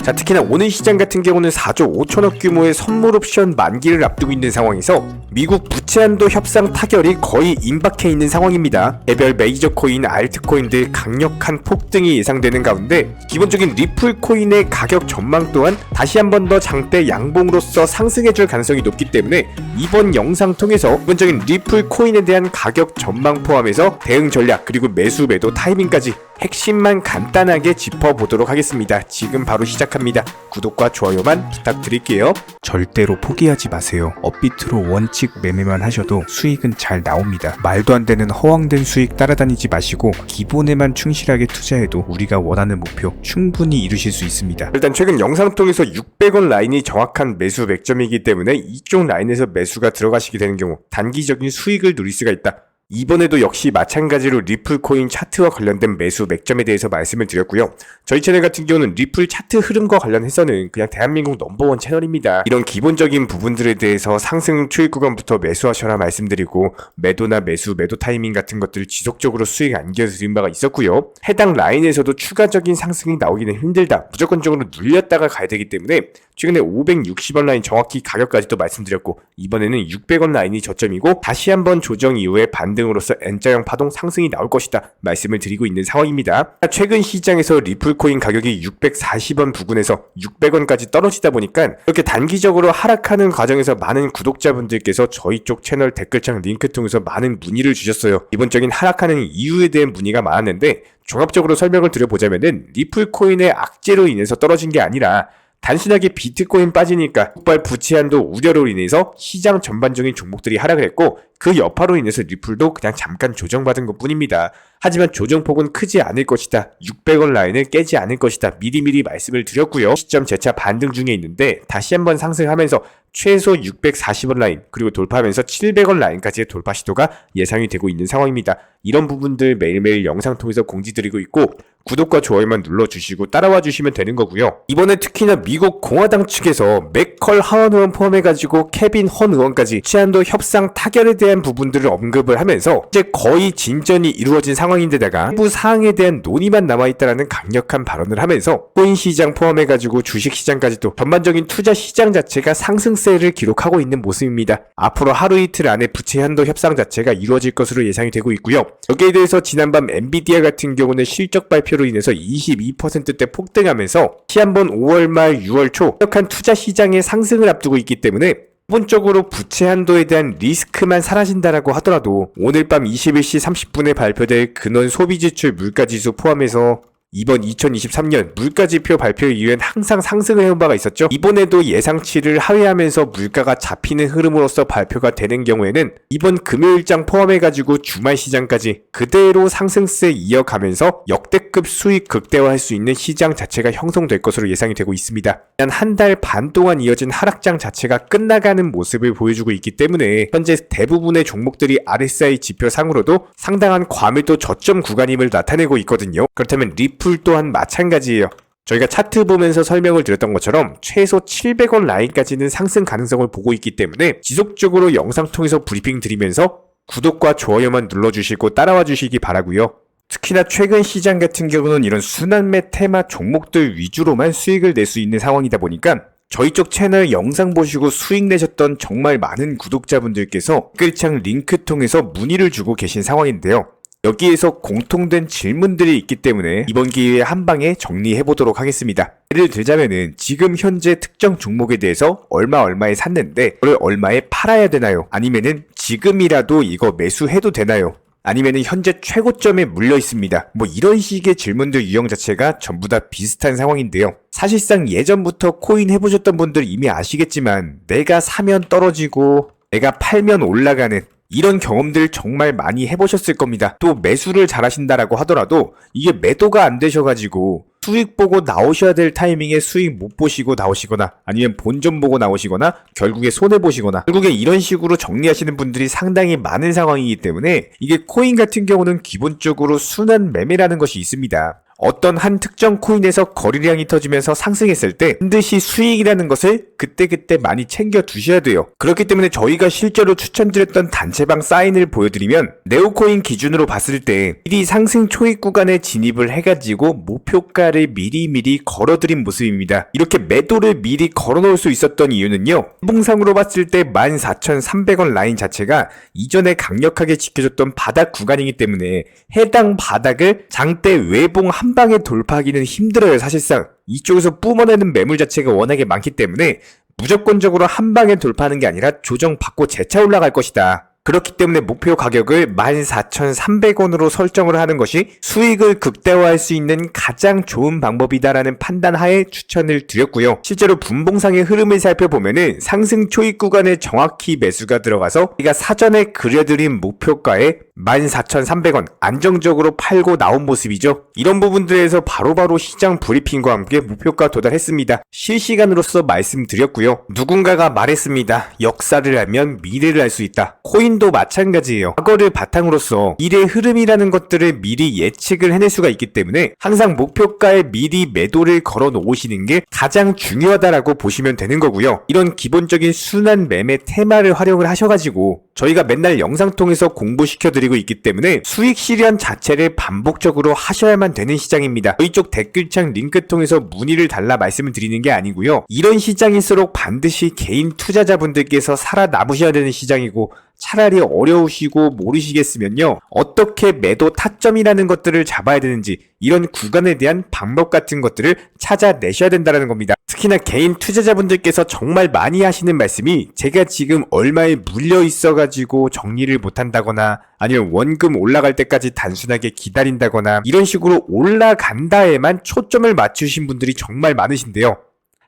자, 특히나 오늘 시장 같은 경우는 4조 5천억 규모의 선물 옵션 만기를 앞두고 있는 상황에서 미국 부채 한도 협상 타결이 거의 임박해 있는 상황입니다. 개별 메이저 코인, 알트코인들 강력한 폭등이 예상되는 가운데 기본적인 리플 코인의 가격 전망 또한 다시 한 번 더 장대 양봉으로서 상승해줄 가능성이 높기 때문에 이번 영상 통해서 기본적인 리플 코인에 대한 가격 전망 포함해서 대응 전략 그리고 매수 매도 타이밍까지 핵심만 간단하게 짚어보도록 하겠습니다. 지금 바로 시작합니다. 구독과 좋아요만 부탁드릴게요. 절대로 포기하지 마세요. 업비트로 원칙 매매만 하셔도 수익은 잘 나옵니다. 말도 안 되는 허황된 수익 따라다니지 마시고 기본에만 충실하게 투자해도 우리가 원하는 목표 충분히 이루실 수 있습니다. 일단 최근 영상 통해서 600원 라인이 정확한 매수 맥점이기 때문에 이쪽 라인에서 매수가 들어가시게 되는 경우 단기적인 수익을 누릴 수가 있다. 이번에도 역시 마찬가지로 리플 코인 차트와 관련된 매수 맥점에 대해서 말씀을 드렸고요. 저희 채널 같은 경우는 리플 차트 흐름과 관련해서는 그냥 대한민국 넘버원 채널입니다. 이런 기본적인 부분들에 대해서 상승 추익 구간부터 매수하셔라 말씀드리고 매도나 매수, 매도 타이밍 같은 것들을 지속적으로 수익 안겨드린 바가 있었고요. 해당 라인에서도 추가적인 상승이 나오기는 힘들다. 무조건적으로 눌렸다가 가야 되기 때문에 최근에 560원 라인 정확히 가격까지도 말씀드렸고 이번에는 600원 라인이 저점이고 다시 한번 조정 이후에 반등으로서 N자형 파동 상승이 나올 것이다 말씀을 드리고 있는 상황입니다. 최근 시장에서 리플코인 가격이 640원 부근에서 600원까지 떨어지다 보니까 이렇게 단기적으로 하락하는 과정에서 많은 구독자분들께서 저희 쪽 채널 댓글창 링크 통해서 많은 문의를 주셨어요. 기본적인 하락하는 이유에 대한 문의가 많았는데 종합적으로 설명을 드려보자면은 리플코인의 악재로 인해서 떨어진 게 아니라 단순하게 비트코인 빠지니까 폭발 부채 한도 우려로 인해서 시장 전반적인 종목들이 하락을 했고 그 여파로 인해서 리플도 그냥 잠깐 조정받은 것 뿐입니다. 하지만 조정폭은 크지 않을 것이다. 600원 라인을 깨지 않을 것이다. 미리미리 말씀을 드렸고요. 시점 재차 반등 중에 있는데 다시 한번 상승하면서 최소 640원 라인 그리고 돌파하면서 700원 라인까지의 돌파 시도가 예상이 되고 있는 상황입니다. 이런 부분들 매일매일 영상 통해서 공지드리고 있고 구독과 좋아요만 눌러주시고 따라와 주시면 되는 거고요. 이번에 특히나 미국 공화당 측에서 맥컬 하원 의원 포함해가지고 케빈 헌 의원까지 치안도 협상 타결에 대한 부분들을 언급을 하면서 이제 거의 진전이 이루어진 상황인데다가 일부 사항에 대한 논의만 남아있다라는 강력한 발언을 하면서 코인 시장 포함해가지고 주식 시장까지도 전반적인 투자 시장 자체가 상승세를 기록하고 있는 모습입니다. 앞으로 하루 이틀 안에 부채 한도 협상 자체가 이루어질 것으로 예상이 되고 있고요. 여기에 대해서 지난밤 엔비디아 같은 경우는 실적 발표로 인해서 22%대 폭등하면서 다시 한번 5월 말 6월 초 강력한 투자 시장의 상승을 앞두고 있기 때문에 기본적으로 부채 한도에 대한 리스크만 사라진다라고 하더라도 오늘 밤 21시 30분에 발표될 근원 소비지출 물가지수 포함해서 이번 2023년 물가지표 발표 이후엔 항상 상승을 해온 바가 있었죠. 이번에도 예상치를 하회하면서 물가가 잡히는 흐름으로서 발표가 되는 경우에는 이번 금요일장 포함해가지고 주말 시장까지 그대로 상승세 이어가면서 역대급 수익 극대화할 수 있는 시장 자체가 형성될 것으로 예상이 되고 있습니다. 단 한 달 반 동안 이어진 하락장 자체가 끝나가는 모습을 보여주고 있기 때문에 현재 대부분의 종목들이 RSI 지표상으로도 상당한 과밀도 저점 구간임을 나타내고 있거든요. 그렇다면 리플 또한 마찬가지예요. 저희가 차트 보면서 설명을 드렸던 것처럼 최소 700원 라인까지는 상승 가능성을 보고 있기 때문에 지속적으로 영상 통해서 브리핑 드리면서 구독과 좋아요만 눌러주시고 따라와 주시기 바라고요. 특히나 최근 시장 같은 경우는 이런 순환매 테마 종목들 위주로만 수익을 낼 수 있는 상황이다 보니까 저희 쪽 채널 영상 보시고 수익 내셨던 정말 많은 구독자분들께서 댓글창 링크 통해서 문의를 주고 계신 상황인데요. 여기에서 공통된 질문들이 있기 때문에 이번 기회에 한 방에 정리해보도록 하겠습니다. 예를 들자면은 지금 현재 특정 종목에 대해서 얼마에 샀는데 그걸 얼마에 팔아야 되나요? 아니면은 지금이라도 이거 매수해도 되나요? 아니면은 현재 최고점에 물려 있습니다. 뭐 이런 식의 질문들 유형 자체가 전부 다 비슷한 상황인데요. 사실상 예전부터 코인 해보셨던 분들 이미 아시겠지만 내가 사면 떨어지고 내가 팔면 올라가는 이런 경험들 정말 많이 해보셨을 겁니다. 또 매수를 잘하신다라고 하더라도 이게 매도가 안 되셔가지고 수익 보고 나오셔야 될 타이밍에 수익 못 보시고 나오시거나 아니면 본전 보고 나오시거나 결국에 손해보시거나 결국에 이런 식으로 정리하시는 분들이 상당히 많은 상황이기 때문에 이게 코인 같은 경우는 기본적으로 순환 매매라는 것이 있습니다. 어떤 한 특정 코인에서 거래량이 터지면서 상승했을 때 반드시 수익이라는 것을 그때그때 많이 챙겨 두셔야 돼요. 그렇기 때문에 저희가 실제로 추천드렸던 단체방 사인을 보여드리면 네오코인 기준으로 봤을 때 미리 상승 초입 구간에 진입을 해가지고 목표가를 미리미리 걸어드린 모습입니다. 이렇게 매도를 미리 걸어놓을 수 있었던 이유는요, 봉상으로 봤을 때 14,300원 라인 자체가 이전에 강력하게 지켜줬던 바닥 구간이기 때문에 해당 바닥을 장대 외봉 한 방에 돌파하기는 힘들어요. 사실상 이쪽에서 뿜어내는 매물 자체가 워낙에 많기 때문에 무조건적으로 한 방에 돌파하는 게 아니라 조정받고 재차 올라갈 것이다. 그렇기 때문에 목표 가격을 14,300원으로 설정을 하는 것이 수익을 극대화할 수 있는 가장 좋은 방법이다라는 판단하에 추천을 드렸고요. 실제로 분봉상의 흐름을 살펴보면은 상승 초입 구간에 정확히 매수가 들어가서 우리가 사전에 그려드린 목표가에 14,300원 안정적으로 팔고 나온 모습이죠. 이런 부분들에서 바로바로 시장 브리핑과 함께 목표가 도달했습니다. 실시간으로서 말씀드렸고요. 누군가가 말했습니다. 역사를 알면 미래를 알 수 있다. 코인도 마찬가지예요. 과거를 바탕으로서 미래 흐름이라는 것들을 미리 예측을 해낼 수가 있기 때문에 항상 목표가에 미리 매도를 걸어 놓으시는 게 가장 중요하다라고 보시면 되는 거고요. 이런 기본적인 순환 매매 테마를 활용을 하셔가지고 저희가 맨날 영상 통해서 공부시켜드리고 있기 때문에 수익 실현 자체를 반복적으로 하셔야만 되는 시장입니다. 저희 쪽 댓글창 링크 통해서 문의를 달라 말씀을 드리는 게 아니고요. 이런 시장일수록 반드시 개인 투자자분들께서 살아남으셔야 되는 시장이고, 차라리 어려우시고 모르시겠으면요, 어떻게 매도 타점이라는 것들을 잡아야 되는지 이런 구간에 대한 방법 같은 것들을 찾아내셔야 된다는 겁니다. 특히나 개인 투자자분들께서 정말 많이 하시는 말씀이 제가 지금 얼마에 물려 있어가지고 정리를 못한다거나 아니면 원금 올라갈 때까지 단순하게 기다린다거나 이런 식으로 올라간다에만 초점을 맞추신 분들이 정말 많으신데요.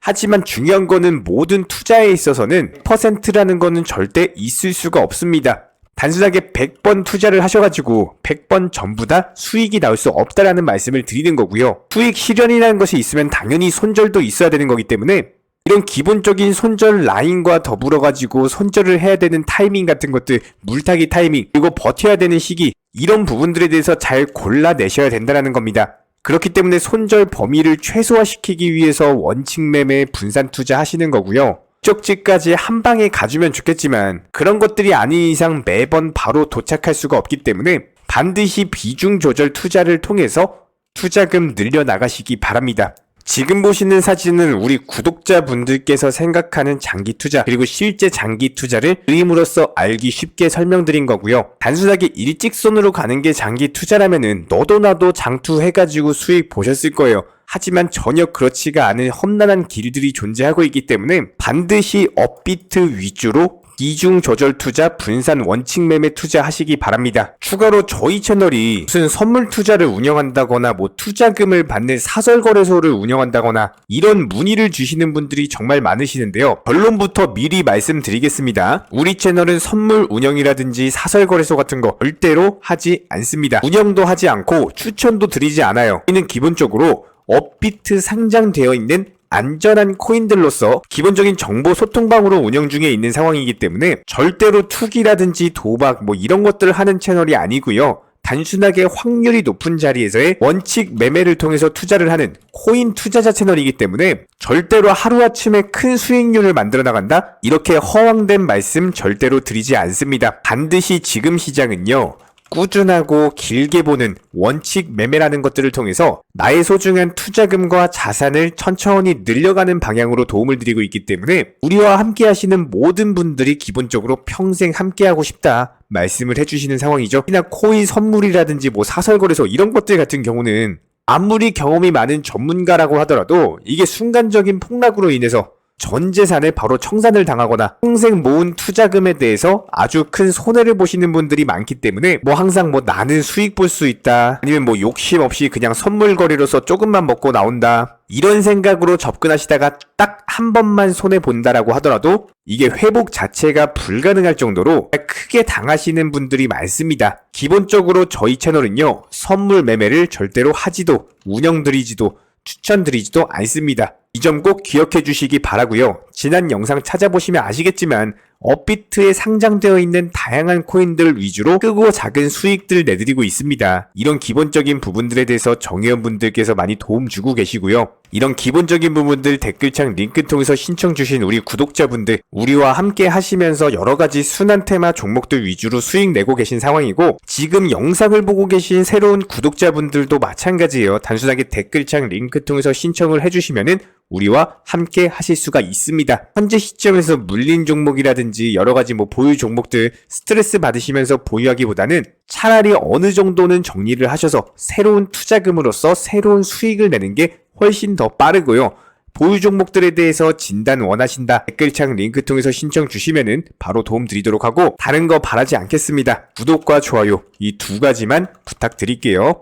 하지만 중요한 거는 모든 투자에 있어서는 퍼센트라는 거는 절대 있을 수가 없습니다. 단순하게 100번 투자를 하셔가지고 100번 전부 다 수익이 나올 수 없다라는 말씀을 드리는 거고요. 수익 실현이라는 것이 있으면 당연히 손절도 있어야 되는 거기 때문에 이런 기본적인 손절 라인과 더불어가지고 손절을 해야 되는 타이밍 같은 것들, 물타기 타이밍, 그리고 버텨야 되는 시기, 이런 부분들에 대해서 잘 골라내셔야 된다는 겁니다. 그렇기 때문에 손절 범위를 최소화시키기 위해서 원칙 매매 분산 투자 하시는 거고요. 목적지까지 한 방에 가주면 좋겠지만 그런 것들이 아닌 이상 매번 바로 도착할 수가 없기 때문에 반드시 비중 조절 투자를 통해서 투자금 늘려나가시기 바랍니다. 지금 보시는 사진은 우리 구독자분들께서 생각하는 장기 투자, 그리고 실제 장기 투자를 그림으로써 알기 쉽게 설명드린 거고요. 단순하게 일직선으로 가는 게 장기 투자라면은 너도 나도 장투해가지고 수익 보셨을 거예요. 하지만 전혀 그렇지가 않은 험난한 길들이 존재하고 있기 때문에 반드시 업비트 위주로 이중 조절 투자, 분산 원칙 매매 투자 하시기 바랍니다. 추가로 저희 채널이 무슨 선물 투자를 운영한다거나 투자금을 받는 사설 거래소를 운영한다거나 이런 문의를 주시는 분들이 정말 많으시는데요. 결론부터 미리 말씀드리겠습니다. 우리 채널은 선물 운영이라든지 사설 거래소 같은 거 절대로 하지 않습니다. 운영도 하지 않고 추천도 드리지 않아요. 저희는 기본적으로 업비트 상장되어 있는 안전한 코인들로서 기본적인 정보 소통방으로 운영 중에 있는 상황이기 때문에 절대로 투기라든지 도박 이런 것들을 하는 채널이 아니고요. 단순하게 확률이 높은 자리에서의 원칙 매매를 통해서 투자를 하는 코인 투자자 채널이기 때문에 절대로 하루아침에 큰 수익률을 만들어 나간다? 이렇게 허황된 말씀 절대로 드리지 않습니다. 반드시 지금 시장은요, 꾸준하고 길게 보는 원칙 매매라는 것들을 통해서 나의 소중한 투자금과 자산을 천천히 늘려가는 방향으로 도움을 드리고 있기 때문에 우리와 함께 하시는 모든 분들이 기본적으로 평생 함께 하고 싶다 말씀을 해주시는 상황이죠. 특히나 코인 선물이라든지 사설거래소 이런 것들 같은 경우는 아무리 경험이 많은 전문가라고 하더라도 이게 순간적인 폭락으로 인해서 전 재산을 바로 청산을 당하거나 평생 모은 투자금에 대해서 아주 큰 손해를 보시는 분들이 많기 때문에 항상 나는 수익 볼 수 있다, 아니면 욕심 없이 그냥 선물 거래로서 조금만 먹고 나온다, 이런 생각으로 접근하시다가 딱 한 번만 손해 본다라고 하더라도 이게 회복 자체가 불가능할 정도로 크게 당하시는 분들이 많습니다. 기본적으로 저희 채널은요, 선물 매매를 절대로 하지도 운영드리지도 추천드리지도 않습니다. 이 점 꼭 기억해 주시기 바라고요. 지난 영상 찾아보시면 아시겠지만 업비트에 상장되어 있는 다양한 코인들 위주로 크고 작은 수익들 내드리고 있습니다. 이런 기본적인 부분들에 대해서 정의원분들께서 많이 도움 주고 계시고요. 이런 기본적인 부분들 댓글창 링크 통해서 신청 주신 우리 구독자분들, 우리와 함께 하시면서 여러가지 순환 테마 종목들 위주로 수익 내고 계신 상황이고, 지금 영상을 보고 계신 새로운 구독자분들도 마찬가지예요. 단순하게 댓글창 링크 통해서 신청을 해주시면은 우리와 함께 하실 수가 있습니다. 현재 시점에서 물린 종목이라든지 여러가지 보유 종목들 스트레스 받으시면서 보유하기보다는 차라리 어느 정도는 정리를 하셔서 새로운 투자금으로서 새로운 수익을 내는 게 훨씬 더 빠르고요. 보유 종목들에 대해서 진단 원하신다, 댓글창 링크 통해서 신청 주시면은 바로 도움 드리도록 하고, 다른 거 바라지 않겠습니다. 구독과 좋아요 이 두 가지만 부탁드릴게요.